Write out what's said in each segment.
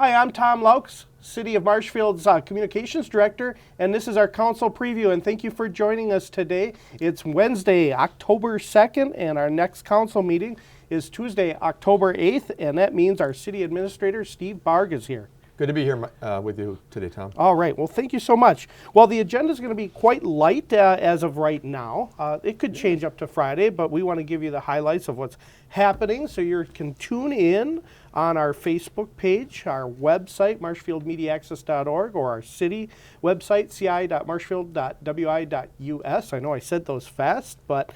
Hi, I'm Tom Laux, City of Marshfield's Communications Director, and this is our council preview, and thank you for joining us today. It's Wednesday, October 2nd, and our next council meeting is Tuesday, October 8th, and that means our City Administrator, Steve Barg, is here. Good to be here with you today, Tom. All right. Well, thank you so much. Well, the agenda is going to be quite light as of right now. It could change up to Friday, but we want to give you the highlights of what's happening so you can tune in on our Facebook page, our website, marshfieldmediaaccess.org, or our city website, ci.marshfield.wi.us. I know I said those fast, but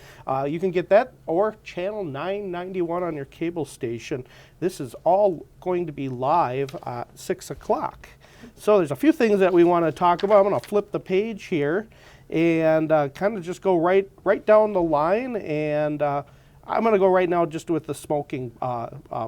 you can get that, or channel 991 on your cable station. This is all going to be live at 6 o'clock. So there's a few things that we want to talk about. I'm going to flip the page here and kind of just go right down the line, and I'm going to go right now just with the smoking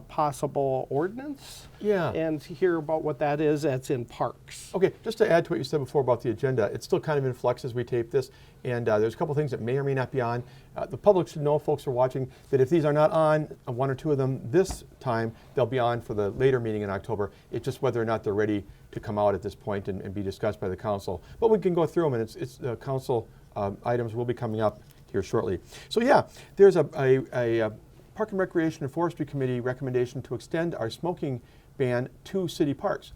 possible ordinance. Yeah. And hear about what that is that's in parks. Okay, just to add to what you said before about the agenda, it's still kind of in flux as we tape this, and there's a couple things that may or may not be on. The public should know, folks are watching, that if these are not on, one or two of them this time, they'll be on for the later meeting in October. It's just whether or not they're ready to come out at this point and be discussed by the council. But we can go through them, and it's council items will be coming up here shortly. So yeah, there's a Park and Recreation and Forestry Committee recommendation to extend our smoking ban to city parks.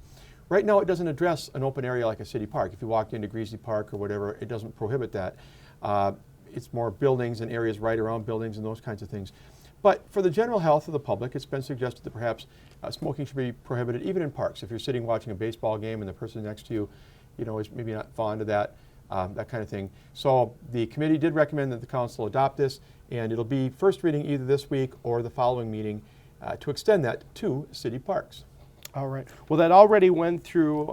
Right now, it doesn't address an open area like a city park. If you walked into Greasy Park or whatever, it doesn't prohibit that. It's more buildings and areas right around buildings and those kinds of things. But for the general health of the public, it's been suggested that perhaps smoking should be prohibited even in parks. If you're sitting watching a baseball game and the person next to you, is maybe not fond of that, that kind of thing. So the committee did recommend that the council adopt this, and it'll be first reading either this week or the following meeting to extend that to city parks. All right. Well, that already went through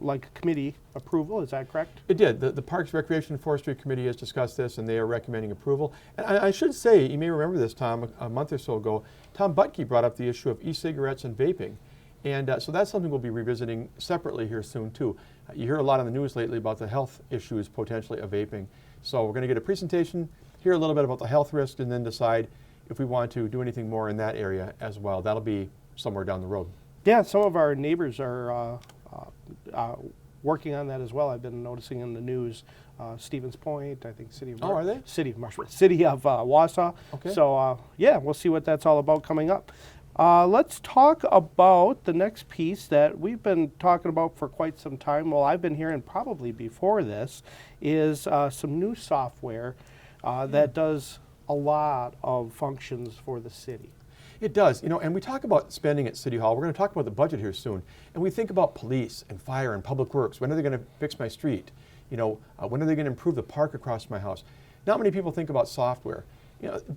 like committee approval. Is that correct? It did. The Parks, Recreation, and Forestry Committee has discussed this, and they are recommending approval. And I should say, you may remember this, Tom, a month or so ago, Tom Butke brought up the issue of e-cigarettes and vaping. And so that's something we'll be revisiting separately here soon, too. You hear a lot on the news lately about the health issues potentially of vaping. So we're going to get a presentation, hear a little bit about the health risks, and then decide if we want to do anything more in that area as well. That'll be somewhere down the road. Yeah, some of our neighbors are working on that as well. I've been noticing in the news, Stevens Point, I think City of are they? City of Marshfield, City of Wausau. Okay. So yeah, we'll see what that's all about coming up. Let's talk about the next piece that we've been talking about for quite some time. Well, I've been hearing probably before this is some new software that does a lot of functions for the city. It does, and we talk about spending at City Hall. We're going to talk about the budget here soon. And we think about police and fire and public works. When are they going to fix my street? When are they going to improve the park across my house? Not many people think about software.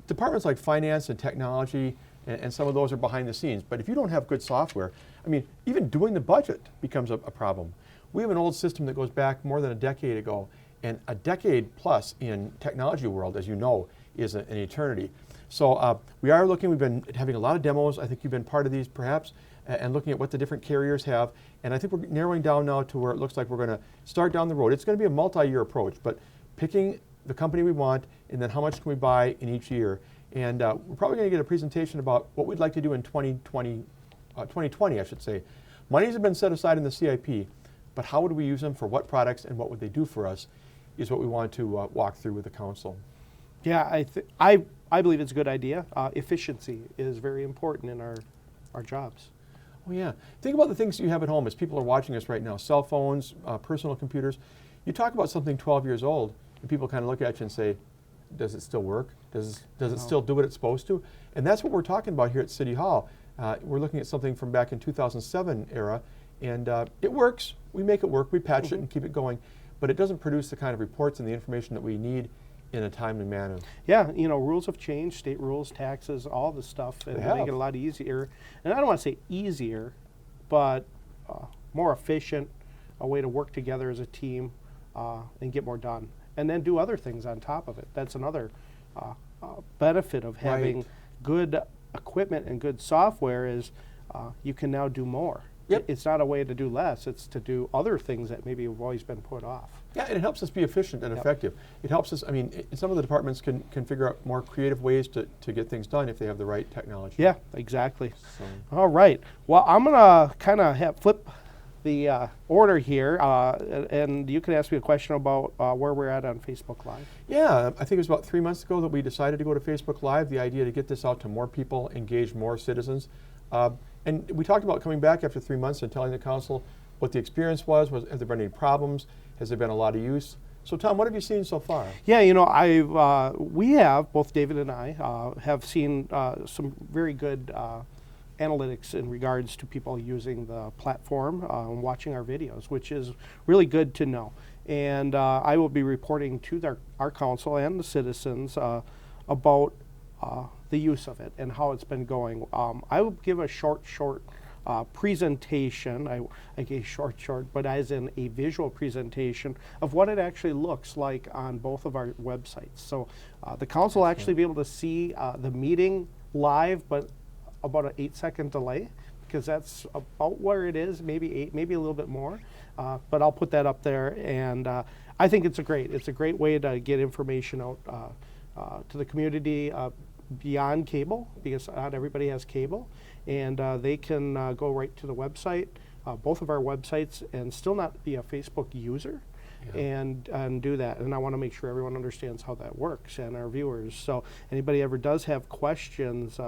Departments like finance and technology and some of those are behind the scenes. But if you don't have good software, even doing the budget becomes a problem. We have an old system that goes back more than a decade ago, and a decade plus in technology world, as you know, is an eternity. So we've been having a lot of demos. I think you've been part of these perhaps, and looking at what the different carriers have. And I think we're narrowing down now to where it looks like we're going to start down the road. It's going to be a multi-year approach, but picking the company we want, and then how much can we buy in each year. And we're probably going to get a presentation about what we'd like to do in 2020, I should say. Monies have been set aside in the CIP, but how would we use them for what products and what would they do for us is what we want to walk through with the council. Yeah, I believe it's a good idea. Efficiency is very important in our jobs. Oh yeah. Think about the things you have at home as people are watching us right now. Cell phones, personal computers. You talk about something 12 years old, and people kind of look at you and say, does it still work? Does it still do what it's supposed to? And that's what we're talking about here at City Hall. We're looking at something from back in 2007 era, and it works. We make it work. We patch it and keep it going. But it doesn't produce the kind of reports and the information that we need in a timely manner. Yeah, rules have changed, state rules, taxes, all this stuff, and they make it a lot easier. And I don't want to say easier, but more efficient, a way to work together as a team and get more done. And then do other things on top of it. That's another benefit of having good equipment and good software is you can now do more. Yep. It's not a way to do less. It's to do other things that maybe have always been put off. Yeah, and it helps us be efficient and effective. It helps us, I mean, some of the departments can figure out more creative ways to get things done if they have the right technology. Yeah, exactly. So. All right. Well, I'm going to kind of flip the order here, and you can ask me a question about where we're at on Facebook Live. Yeah, I think it was about 3 months ago that we decided to go to Facebook Live, the idea to get this out to more people, engage more citizens. And we talked about coming back after 3 months and telling the council what the experience was have there been any problems, has there been a lot of use? So Tom, what have you seen so far? Yeah, we have, both David and I, have seen some very good analytics in regards to people using the platform and watching our videos, which is really good to know. And I will be reporting to our council and the citizens about the use of it and how it's been going. I will give a short presentation. I gave short, but as in a visual presentation of what it actually looks like on both of our websites. So the council will actually be able to see the meeting live, but about an 8-second delay, because that's about where it is, maybe 8, maybe a little bit more. But I'll put that up there, and I think it's a great way to get information out to the community beyond cable, because not everybody has cable, and they can go right to the website, both of our websites, and still not be a Facebook user. Yeah. And do that. And I want to make sure everyone understands how that works, and our viewers. So anybody ever does have questions,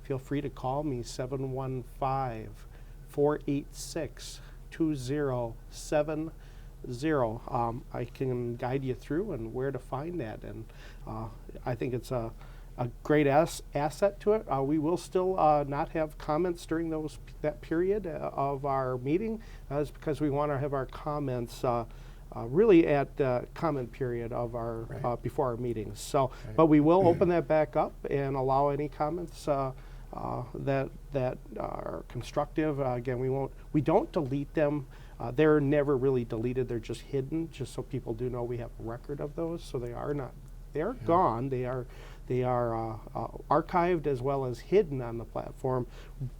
feel free to call me, 715-486-2070. I can guide you through and where to find that. And I think it's a great asset to it. We will still not have comments during that period of our meeting. That's because we want to have our comments really at the comment period of our before our meetings. So, but we will open that back up and allow any comments that are constructive. Again, we don't delete them. They're never really deleted. They're just hidden, just so people do know we have a record of those. So they are not. They are gone. They are archived as well as hidden on the platform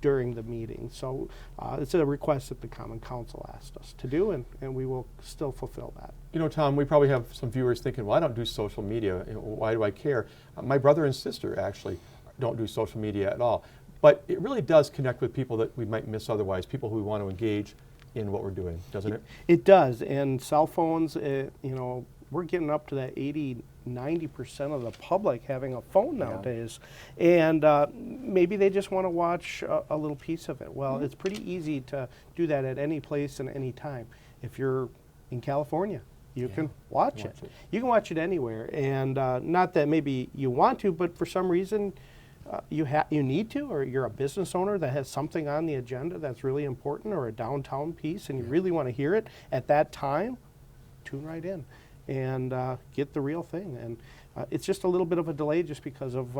during the meeting. So it's a request that the Common Council asked us to do, and we will still fulfill that. You know, Tom, we probably have some viewers thinking, well, I don't do social media. Why do I care? My brother and sister actually don't do social media at all. But it really does connect with people that we might miss otherwise, people who want to engage in what we're doing, doesn't it? It does. And cell phones, we're getting up to that 80-90% of the public having a phone nowadays. And maybe they just want to watch a little piece of it. Well, it's pretty easy to do that at any place and any time. If you're in California, you can watch it. You can watch it anywhere. And not that maybe you want to, but for some reason you need to, or you're a business owner that has something on the agenda that's really important, or a downtown piece, and you really want to hear it at that time, tune right in and get the real thing. And it's just a little bit of a delay just because of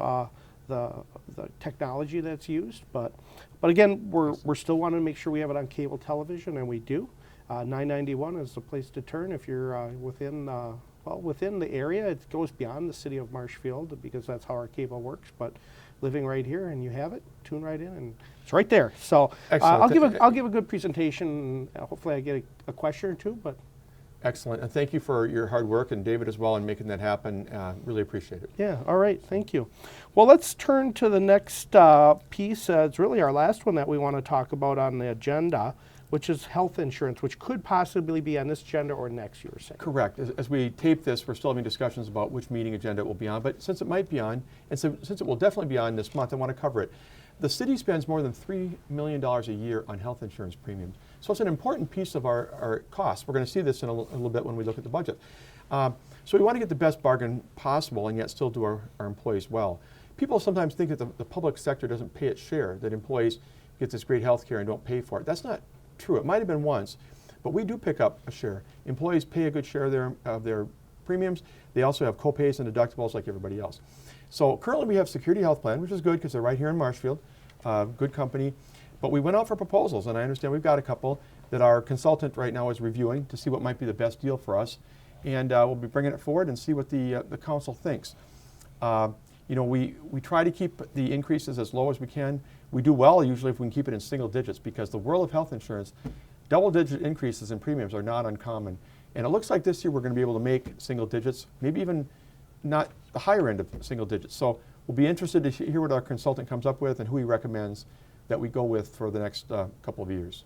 the technology that's used. But again, we're still wanting to make sure we have it on cable television, and we do. 991 is the place to turn if you're within the area. It goes beyond the city of Marshfield because that's how our cable works. But living right here, and you have it, tune right in, and it's right there. So I'll give a good presentation, and hopefully I get a question or two. But excellent, and thank you for your hard work, and David as well, in making that happen. Really appreciate it. Yeah, all right, thank you. Well, let's turn to the next piece. It's really our last one that we want to talk about on the agenda, which is health insurance, which could possibly be on this agenda or next, you were saying. Correct. As we tape this, we're still having discussions about which meeting agenda it will be on, but since it might be on, and since it will definitely be on this month, I want to cover it. The city spends more than $3 million a year on health insurance premiums. So it's an important piece of our costs. We're going to see this in a little bit when we look at the budget. So we want to get the best bargain possible and yet still do our employees well. People sometimes think that the public sector doesn't pay its share, that employees get this great health care and don't pay for it. That's not true. It might have been once, but we do pick up a share. Employees pay a good share of their premiums. They also have co-pays and deductibles like everybody else. So currently we have Security Health Plan, which is good because they're right here in Marshfield, good company. But we went out for proposals, and I understand we've got a couple that our consultant right now is reviewing to see what might be the best deal for us. And we'll be bringing it forward and see what the council thinks. You know, we try to keep the increases as low as we can. We do well usually if we can keep it in single digits, because the world of health insurance, double-digit increases in premiums are not uncommon. And it looks like this year we're going to be able to make single digits, maybe even not the higher end of single digits. So we'll be interested to hear what our consultant comes up with and who he recommends that we go with for the next couple of years.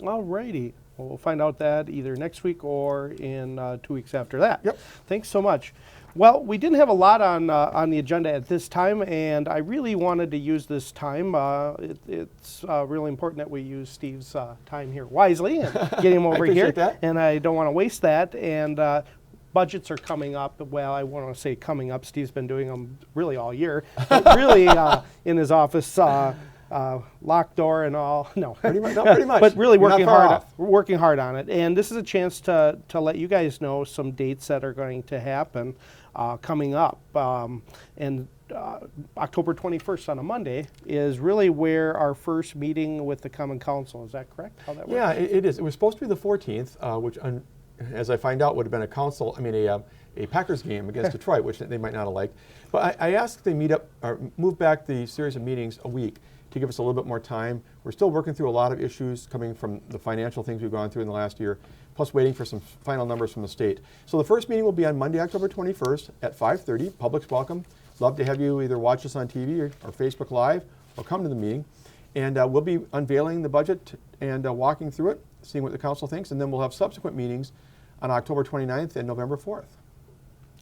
All righty. Well, we'll find out that either next week or in 2 weeks after that. Yep. Thanks so much. Well, we didn't have a lot on the agenda at this time, and I really wanted to use this time. It's really important that we use Steve's time here wisely and get him over here. appreciate that. And I don't want to waste that. And budgets are coming up. Well, I want to say coming up. Steve's been doing them really all year. But really, in his office, locked door and all. No, Pretty much. but really You're not working far hard. off. We're working hard on it, and this is a chance to let you guys know some dates that are going to happen coming up. October 21st on a Monday is really where our first meeting with the Common Council. Is that correct? How that works? Yeah, it is. It was supposed to be the 14th, which, as I find out, would have been a Packers game against Detroit, which they might not have liked. But I asked they meet up or move back the series of meetings a week to give us a little bit more time. We're still working through a lot of issues coming from the financial things we've gone through in the last year, plus waiting for some final numbers from the state. So the first meeting will be on Monday, October 21st at 5:30. Public's welcome. Love to have you either watch us on TV or Facebook Live or come to the meeting. And we'll be unveiling the budget and walking through it, seeing what the council thinks, and then we'll have subsequent meetings on October 29th and November 4th.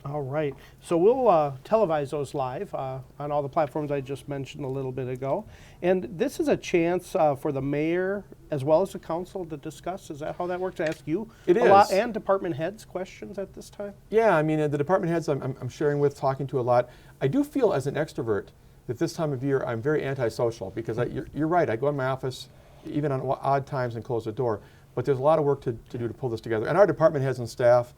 All right. So we'll televise those live on all the platforms I just mentioned a little bit ago. And this is a chance for the mayor as well as the council to discuss. Is that how that works? I ask you It a lot, is. and department heads questions at this time? Yeah, I mean, the department heads I'm sharing with, talking to a lot. I do feel as an extrovert that this time of year I'm very antisocial because you're right. I go in my office even on odd times and close the door. But there's a lot of work to do to pull this together. And our department heads and staff,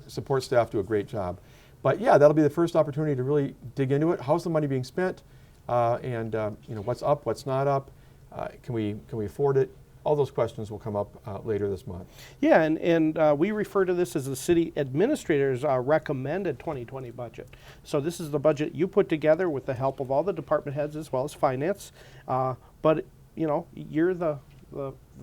support staff do a great job. But yeah, that'll be the first opportunity to really dig into it. How's the money being spent? And you know, what's up, what's not up? Can we afford it? All those questions will come up later this month. Yeah, and we refer to this as the city administrator's recommended 2020 budget. So this is the budget you put together with the help of all the department heads as well as finance. But you know, you're the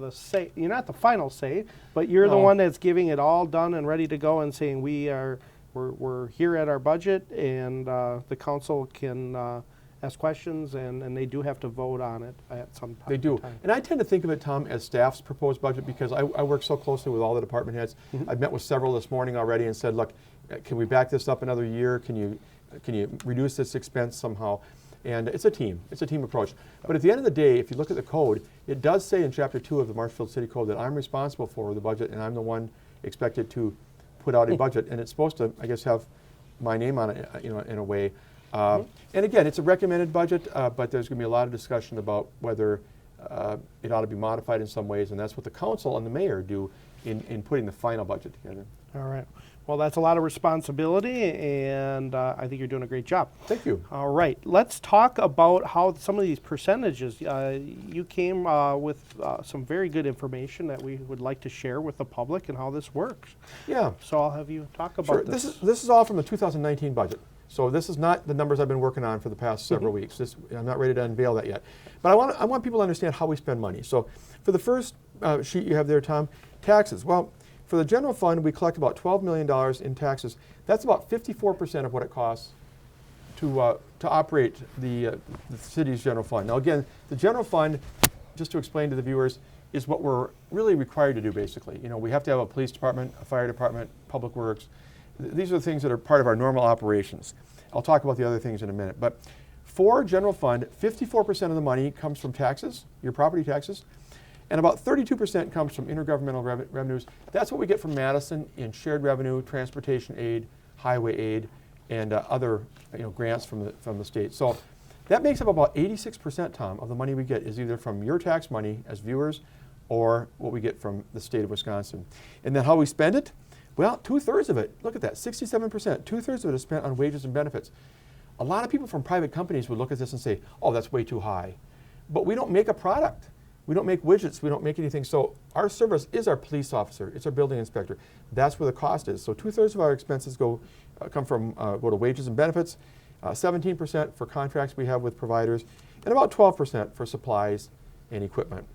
say. You're not the final say, but you're the one that's giving it all done and ready to go and saying we're here at our budget, and the council can ask questions, and they do have to vote on it at some time. They do. And I tend to think of it, Tom, as staff's proposed budget because I work so closely with all the department heads. I've met with several this morning already and said, look, can we back this up another year? Can you reduce this expense somehow? And it's a team approach. But at the end of the day, if you look at the code, it does say in Chapter 2 of the Marshfield City Code that I'm responsible for the budget and I'm the one expected to put out a budget. And it's supposed to, I guess, have my name on it, you know, in a way. And again, it's a recommended budget, but there's going to be a lot of discussion about whether it ought to be modified in some ways, and that's what the council and the mayor do in putting the final budget together. All right. Well, that's a lot of responsibility, and I think you're doing a great job. Thank you. All right. Let's talk about how some of these percentages, you came with some very good information that we would like to share with the public and how this works. Yeah. So I'll have you talk about this. This is all from the 2019 budget. So this is not the numbers I've been working on for the past several weeks. I'm not ready to unveil that yet. But I want people to understand how we spend money. So for the first sheet you have there, Tom, taxes. Well, for the general fund, we collect about $12 million in taxes. That's about 54% of what it costs to operate the city's general fund. Now again, the general fund, just to explain to the viewers, is what we're really required to do basically. You know, we have to have a police department, a fire department, public works. These are the things that are part of our normal operations. I'll talk about the other things in a minute. But for general fund, 54% of the money comes from taxes, your property taxes, and about 32% comes from intergovernmental revenues. That's what we get from Madison in shared revenue, transportation aid, highway aid, and other grants from the state. So that makes up about 86%, Tom, of the money we get is either from your tax money as viewers or what we get from the state of Wisconsin. And then how we spend it? Well, 2/3 of it, look at that, 67%, 2/3 of it is spent on wages and benefits. A lot of people from private companies would look at this and say, oh, that's way too high. But we don't make a product. We don't make widgets. We don't make anything. So our service is our police officer. It's our building inspector. That's where the cost is. So 2/3 of our expenses go to wages and benefits. 17% for contracts we have with providers, and about 12% for supplies and equipment.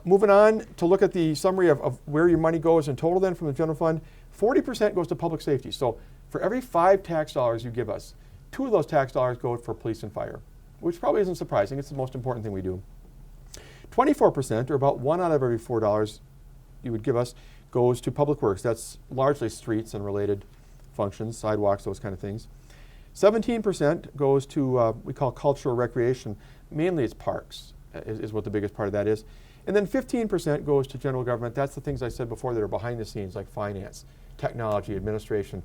Moving on to look at the summary of where your money goes in total then from the general fund, 40% goes to public safety. So for every 5 tax dollars you give us, 2 of those tax dollars go for police and fire, which probably isn't surprising. It's the most important thing we do. 24%, or about 1 out of every $4 you would give us, goes to public works. That's largely streets and related functions, sidewalks, those kind of things. 17% goes to we call cultural recreation. Mainly it's parks is what the biggest part of that is. And then 15% goes to general government. That's the things I said before that are behind the scenes, like finance, technology, administration,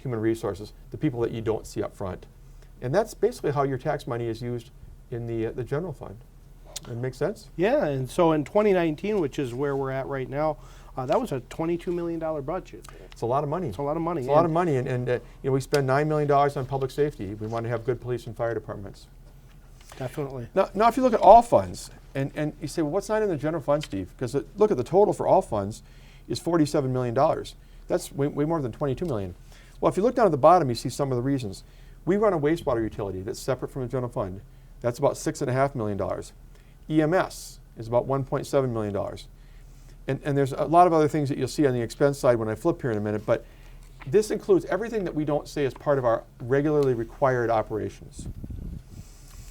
human resources, the people that you don't see up front. And that's basically how your tax money is used in the general fund. That makes sense? Yeah, and so in 2019, which is where we're at right now, that was a $22 million budget. It's a lot of money. It's a lot of money. It's a lot of money, and you know, we spend $9 million on public safety. We want to have good police and fire departments. Definitely. Now if you look at all funds, and you say, well, what's not in the general fund, Steve? Because look at the total for all funds is $47 million. That's way more than $22 million. Well, if you look down at the bottom, you see some of the reasons. We run a wastewater utility that's separate from the general fund. That's about $6.5 million. EMS is about $1.7 million. And there's a lot of other things that you'll see on the expense side when I flip here in a minute, but this includes everything that we don't say is part of our regularly required operations.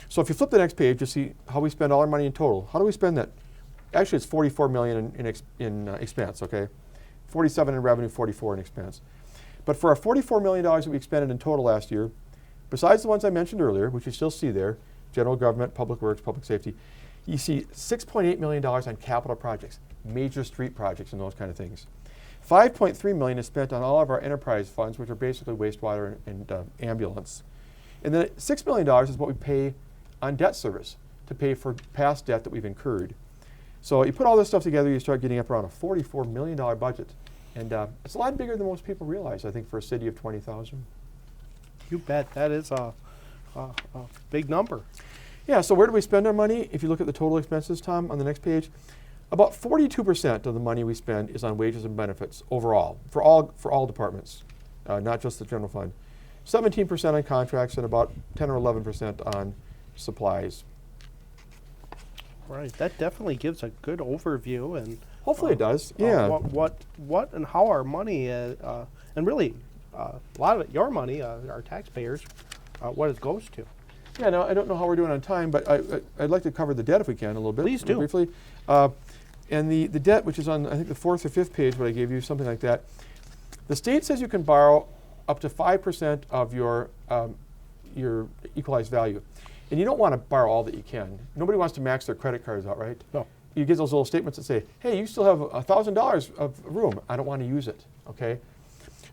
So if you flip the next page, you'll see how we spend all our money in total. How do we spend that? Actually, it's $44 million in expense, okay? 47 in revenue, 44 in expense. But for our $44 million that we expended in total last year, besides the ones I mentioned earlier, which you still see there, general government, public works, public safety, you see $6.8 million on capital projects, major street projects and those kind of things. $5.3 million is spent on all of our enterprise funds, which are basically wastewater and ambulance. And then $6 million is what we pay on debt service to pay for past debt that we've incurred. So you put all this stuff together, you start getting up around a $44 million budget. And it's a lot bigger than most people realize, I think, for a city of 20,000. You bet. That is a big number. Yeah, so where do we spend our money? If you look at the total expenses, Tom, on the next page, about 42% of the money we spend is on wages and benefits overall, for all departments, not just the general fund. 17% on contracts and about 10 or 11% on supplies. Right. That definitely gives a good overview, and hopefully it does. Yeah. What and how our money and really a lot of it, your money, our taxpayers, what it goes to. Yeah. Now I don't know how we're doing on time, but I'd like to cover the debt if we can a little bit. Please do. Briefly. And the debt, which is on I think the 4th or 5th page, what I gave you, something like that. The state says you can borrow up to 5% of your equalized value. And you don't want to borrow all that you can. Nobody wants to max their credit cards out, right? No. You get those little statements that say, hey, you still have $1,000 of room. I don't want to use it, okay?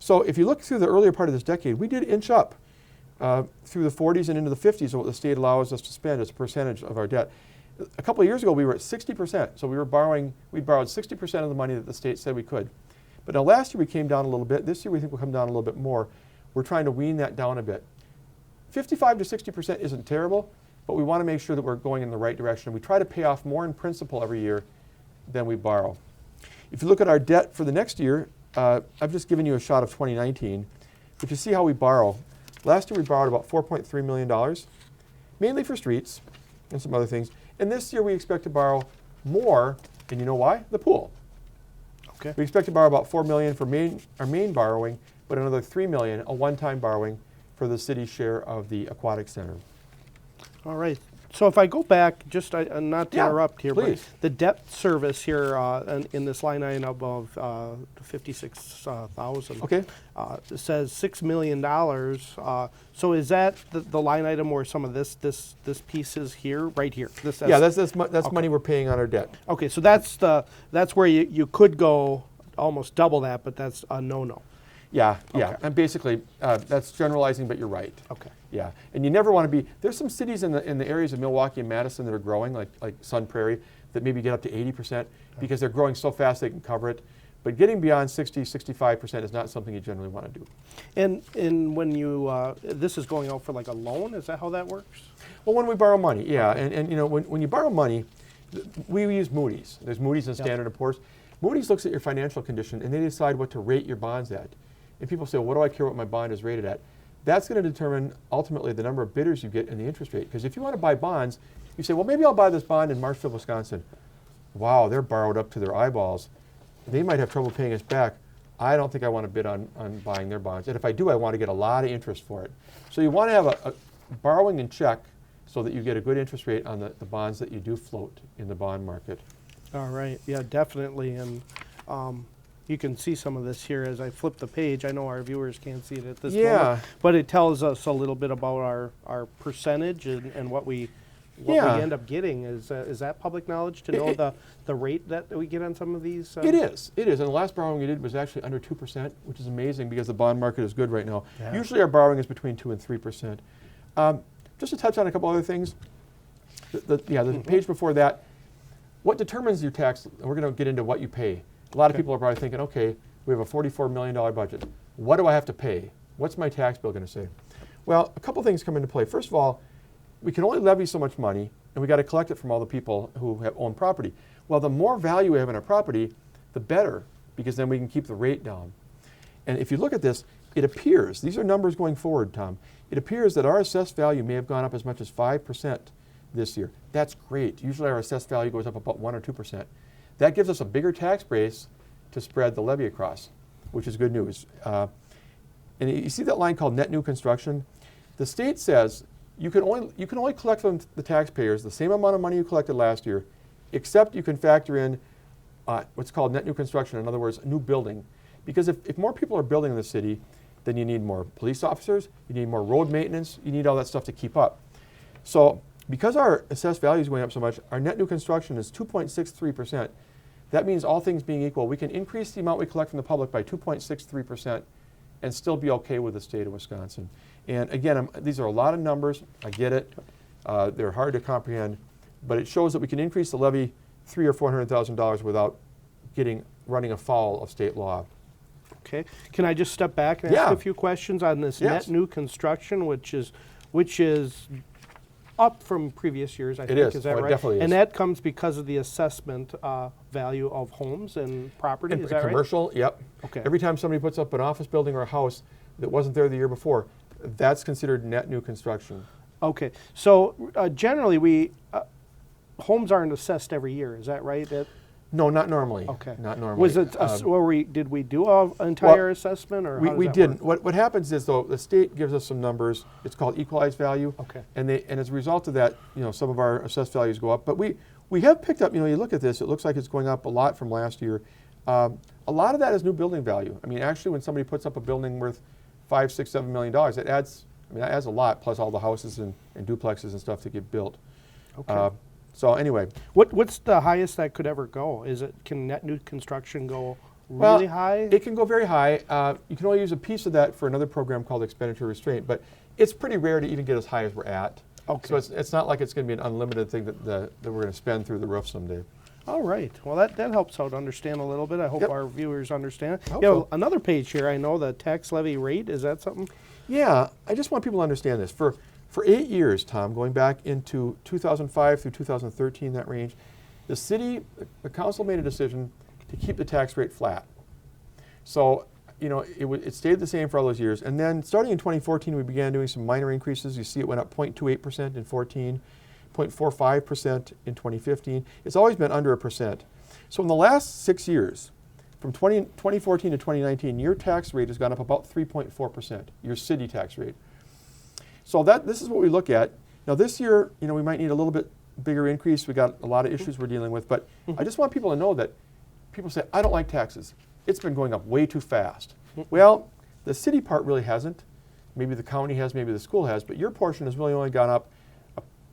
So if you look through the earlier part of this decade, we did inch up through the 40s and into the 50s of what the state allows us to spend as a percentage of our debt. A couple of years ago, we were at 60%. So we borrowed 60% of the money that the state said we could. But now last year we came down a little bit. This year we think we'll come down a little bit more. We're trying to wean that down a bit. 55 to 60% isn't terrible, but we want to make sure that we're going in the right direction. We try to pay off more in principal every year than we borrow. If you look at our debt for the next year, I've just given you a shot of 2019, but you see how we borrow. Last year we borrowed about $4.3 million, mainly for streets and some other things. And this year we expect to borrow more, and you know why? The pool. Okay. We expect to borrow about $4 million for our main borrowing, but another $3 million, a one-time borrowing, for the city's share of the aquatic center. All right. So if I go back, just not to interrupt here, please. But the debt service here in this line item above 56,000, okay, it says $6 million. So is that the line item where some of this piece is here, right here? That's okay. Money we're paying on our debt. Okay, so that's where you could go almost double that, but that's a no-no. Yeah, yeah, okay. And basically that's generalizing, but you're right. Okay. Yeah, and you never want to be. There's some cities in the areas of Milwaukee and Madison that are growing, like Sun Prairie, that maybe get up to 80% because they're growing so fast they can cover it. But getting beyond 60, 65% is not something you generally want to do. And when you this is going out for like a loan, is that how that works? Well, when we borrow money, yeah, and you know when you borrow money, we use Moody's. There's Moody's and Standard & Poor's. Moody's looks at your financial condition and they decide what to rate your bonds at. And people say, well, what do I care what my bond is rated at? That's going to determine ultimately the number of bidders you get and the interest rate. Because if you want to buy bonds, you say, well, maybe I'll buy this bond in Marshfield, Wisconsin. Wow, they're borrowed up to their eyeballs. They might have trouble paying us back. I don't think I want to bid on buying their bonds. And if I do, I want to get a lot of interest for it. So you want to have a borrowing in check so that you get a good interest rate on the bonds that you do float in the bond market. All right, yeah, definitely. And you can see some of this here as I flip the page. I know our viewers can't see it at this moment, but it tells us a little bit about our percentage and what we end up getting. Is that public knowledge to know the rate that we get on some of these? It is. And the last borrowing we did was actually under 2%, which is amazing because the bond market is good right now. Yeah. Usually our borrowing is between 2 and 3%. Just to touch on a couple other things, the page before that, what determines your tax, and we're going to get into what you pay. A lot of people are probably thinking, okay, we have a $44 million budget. What do I have to pay? What's my tax bill going to say? Well, a couple things come into play. First of all, we can only levy so much money, and we got to collect it from all the people who own property. Well, the more value we have in our property, the better, because then we can keep the rate down. And if you look at this, it appears, these are numbers going forward, Tom, it appears that our assessed value may have gone up as much as 5% this year. That's great. Usually our assessed value goes up about 1 or 2%. That gives us a bigger tax base to spread the levy across, which is good news. And you see that line called net new construction? The state says you can only collect from the taxpayers the same amount of money you collected last year, except you can factor in what's called net new construction, in other words, new building. Because if more people are building in the city, then you need more police officers, you need more road maintenance, you need all that stuff to keep up. So because our assessed value is going up so much, our net new construction is 2.63%. That means all things being equal, we can increase the amount we collect from the public by 2.63% and still be okay with the state of Wisconsin. And again, these are a lot of numbers. I get it. They're hard to comprehend, but it shows that we can increase the levy $300,000 or $400,000 without running afoul of state law. Okay. Can I just step back and ask a few questions on this net new construction, which is up from previous years, I think. Is that right? It definitely is. And that comes because of the assessment value of homes and property, is that right? Commercial, yep. Okay. Every time somebody puts up an office building or a house that wasn't there the year before, that's considered net new construction. Okay. So generally, homes aren't assessed every year, is that right? No, not normally. Okay. Not normally. Was it, did we do an entire assessment, or we didn't. What happens is, though, the state gives us some numbers. It's called equalized value. Okay. And as a result of that, some of our assessed values go up. But we have picked up, you look at this, it looks like it's going up a lot from last year. A lot of that is new building value. I mean, actually, when somebody puts up a building worth $5, $6, $7 million, that adds a lot, plus all the houses and duplexes and stuff that get built. Okay. So anyway, what's the highest that could ever go? Can net new construction go really high? It can go very high. You can only use a piece of that for another program called expenditure restraint, but it's pretty rare to even get as high as we're at. Okay. So it's not like it's going to be an unlimited thing that we're going to spend through the roof someday. All right. Well, that helps out understand a little bit. I hope our viewers understand. Another page here. I know the tax levy rate. Is that something? Yeah. I just want people to understand this. For 8 years, Tom, going back into 2005 through 2013, that range, the council made a decision to keep the tax rate flat. So, it stayed the same for all those years. And then starting in 2014, we began doing some minor increases. You see it went up 0.28% in 14, 0.45% in 2015. It's always been under 1%. So in the last 6 years, from 2014 to 2019, your tax rate has gone up about 3.4%, your city tax rate. So this is what we look at. Now this year, we might need a little bit bigger increase. We got a lot of issues we're dealing with, but I just want people to know that people say, I don't like taxes. It's been going up way too fast. Well, the city part really hasn't. Maybe the county has, maybe the school has, but your portion has really only gone up,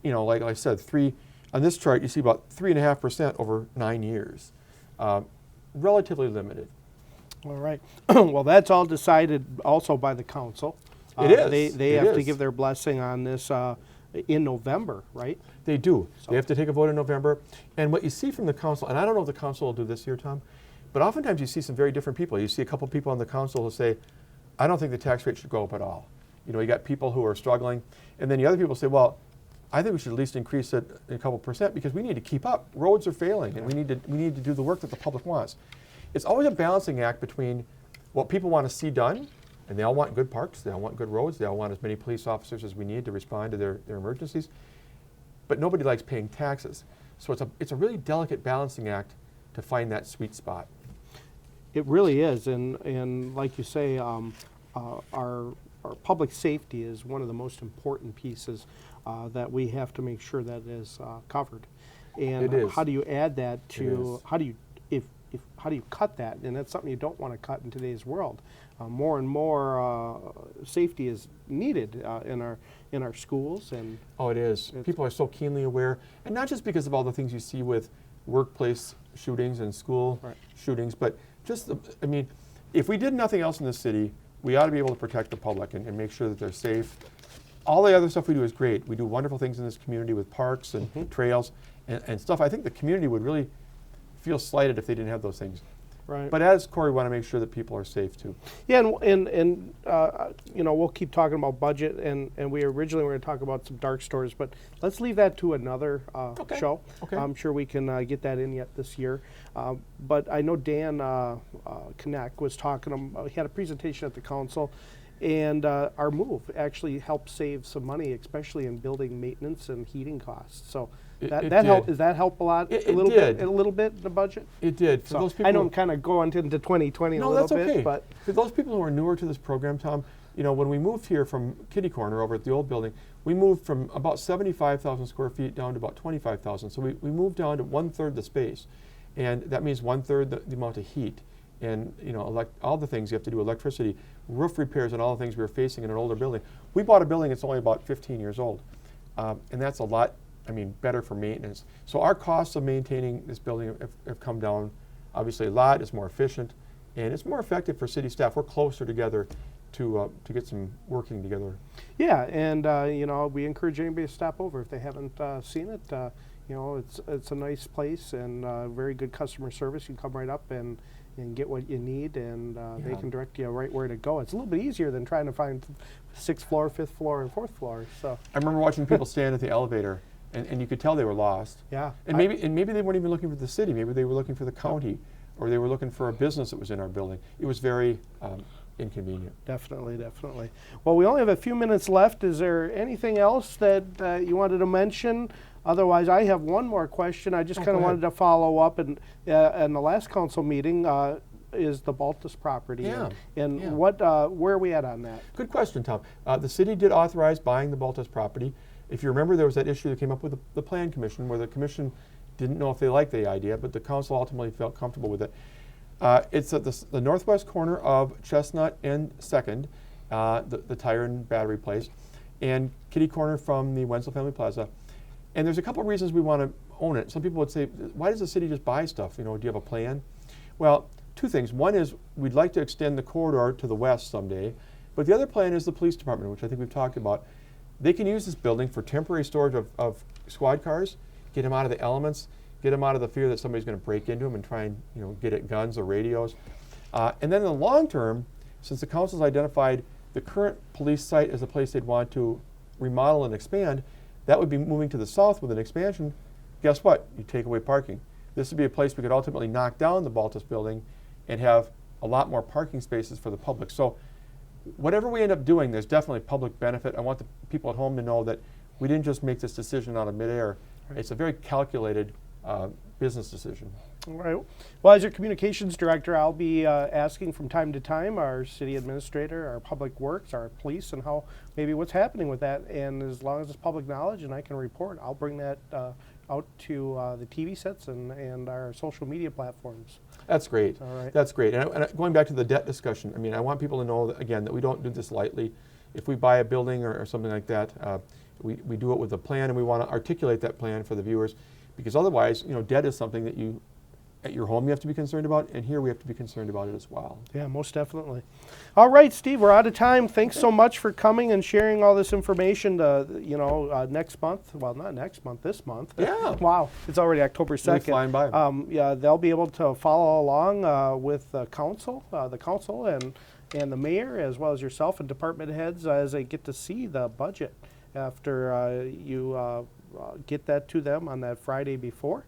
like I said, on this chart, you see about 3.5% over 9 years. Relatively limited. All right. Well, that's all decided also by the council. It is. They have to give their blessing on this in November, right? They do. So they have to take a vote in November. And what you see from the council, and I don't know if the council will do this year, Tom, but oftentimes you see some very different people. You see a couple people on the council who say, I don't think the tax rate should go up at all. You got people who are struggling. And then the other people say, well, I think we should at least increase it a couple percent because we need to keep up. Roads are failing, and we need to do the work that the public wants. It's always a balancing act between what people want to see done, and they all want good parks, they all want good roads, they all want as many police officers as we need to respond to their emergencies, but nobody likes paying taxes. So it's a really delicate balancing act to find that sweet spot. It really is, and like you say, our public safety is one of the most important pieces that we have to make sure that is covered. And It is. how do you add that It to, is. how do you cut that? And that's something you don't want to cut in today's world. More and more safety is needed in our schools, and Oh, it is. People are so keenly aware, and not just because of all the things you see with workplace shootings and school Right. shootings, but just, I mean, if we did nothing else in this city, we ought to be able to protect the public and make sure that they're safe. All the other stuff we do is great. We do wonderful things in this community with parks and trails and stuff. I think the community would really feel slighted if they didn't have those things. right. But as Corey, we want to make sure that people are safe too. Yeah, and you know, we'll keep talking about budget, and we originally were going to talk about some dark stores, but let's leave that to another Okay. show. Okay. I'm sure we can get that in yet this year. But I know Dan Knack was talking, he had a presentation at the council, and our move actually helped save some money, especially in building maintenance and heating costs. So It that did. help, does that help a lot? It a little did. bit, a little bit in the budget. It did. For So those people I know I'm kind of going into 2020 No, a little that's bit, okay. but For those people who are newer to this program, Tom, you know, when we moved here from Kitty Corner over at the old building, we moved from about 75,000 square feet down to about 25,000. So we moved down to 1/3 the space. And that means 1/3 the amount of heat. And, you know, all the things you have to do, electricity, roof repairs, and all the things we were facing in an older building. We bought a building that's only about 15 years old. And that's a lot, I mean, better for maintenance. So our costs of maintaining this building have come down obviously a lot. It's more efficient, and it's more effective for city staff. We're closer together to get some working together. yeah, and you know, we encourage anybody to stop over if they haven't seen it. You know, it's a nice place and very good customer service. You can come right up and get what you need, and they Yeah. can direct you right where to go. It's a little bit easier than trying to find 6th floor, 5th floor, and 4th floor. So I remember watching people stand at the elevator, and you could tell they were lost. yeah, And maybe they weren't even looking for the city. Maybe they were looking for the county, or they were looking for a business that was in our building. It was very inconvenient. definitely. Well, we only have a few minutes left. Is there anything else that you wanted to mention? Otherwise, I have one more question. I just Oh, kind go of wanted ahead. to follow up. And in the last council meeting is the Baltus property. Yeah, And yeah. what where are we at on that? Good question, Tom. The city did authorize buying the Baltus property. If you remember, there was that issue that came up with the Plan Commission, where the commission didn't know if they liked the idea, but the council ultimately felt comfortable with it. It's at the northwest corner of Chestnut and Second, the tire and battery place, and kitty corner from the Wenzel Family Plaza. And there's a couple of reasons we want to own it. Some people would say, why does the city just buy stuff? You know, do you have a plan? Well, two things. One is we'd like to extend the corridor to the west someday, but the other plan is the police department, which I think we've talked about. They can use this building for temporary storage of squad cars, get them out of the elements, get them out of the fear that somebody's going to break into them and try and, you know, get at guns or radios. And then in the long term, since the council's identified the current police site as a place they'd want to remodel and expand, that would be moving to the south with an expansion. Guess what? You take away parking. This would be a place we could ultimately knock down the Baltus building and have a lot more parking spaces for the public. So whatever we end up doing, there's definitely public benefit. I want the people at home to know that we didn't just make this decision out of midair. Right. It's a very calculated business decision. All right. Well, as your communications director, I'll be asking from time to time our city administrator, our public works, our police, and how maybe what's happening with that. And as long as it's public knowledge and I can report, I'll bring that out to the TV sets and our social media platforms. That's great. All right. That's great. And going back to the debt discussion, I mean, I want people to know, that, again, that we don't do this lightly. If we buy a building or something like that, we do it with a plan, and we want to articulate that plan for the viewers, because otherwise, you know, debt is something that you, at your home, you have to be concerned about, and here we have to be concerned about it as well. Yeah, most definitely. All right, Steve, we're out of time. Thanks so much for coming and sharing all this information. You know, next month, well, not next month, this month. Yeah. Wow, it's already October 2nd. Really flying by. Yeah, they'll be able to follow along with the council and the mayor, as well as yourself and department heads, as they get to see the budget after you get that to them on that Friday before.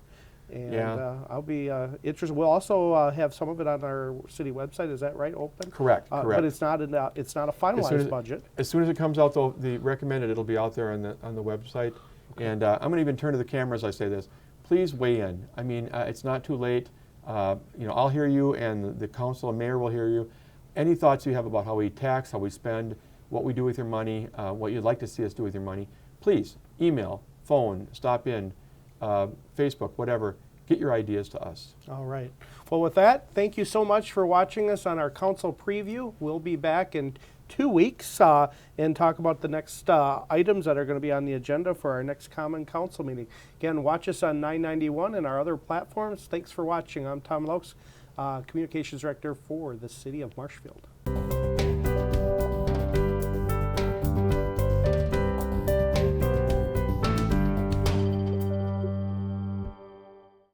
And Yeah. I'll be interested. We'll also have some of it on our city website. Is that right? Open. Correct, But correct. it's not it's not a finalized budget. As soon as it comes out, though, the recommended, it'll be out there on the website. And I'm going to even turn to the camera as I say this. Please weigh in. I mean, it's not too late. I'll hear you, and the council and mayor will hear you. Any thoughts you have about how we tax, how we spend, what we do with your money, what you'd like to see us do with your money, please email, phone, stop in, Facebook, whatever. Get your ideas to us. All right. Well, with that, thank you so much for watching us on our council preview. We'll be back in 2 weeks and talk about the next items that are going to be on the agenda for our next common council meeting. Again, watch us on 991 and our other platforms. Thanks for watching. I'm Tom Lokes, Communications Director for the City of Marshfield.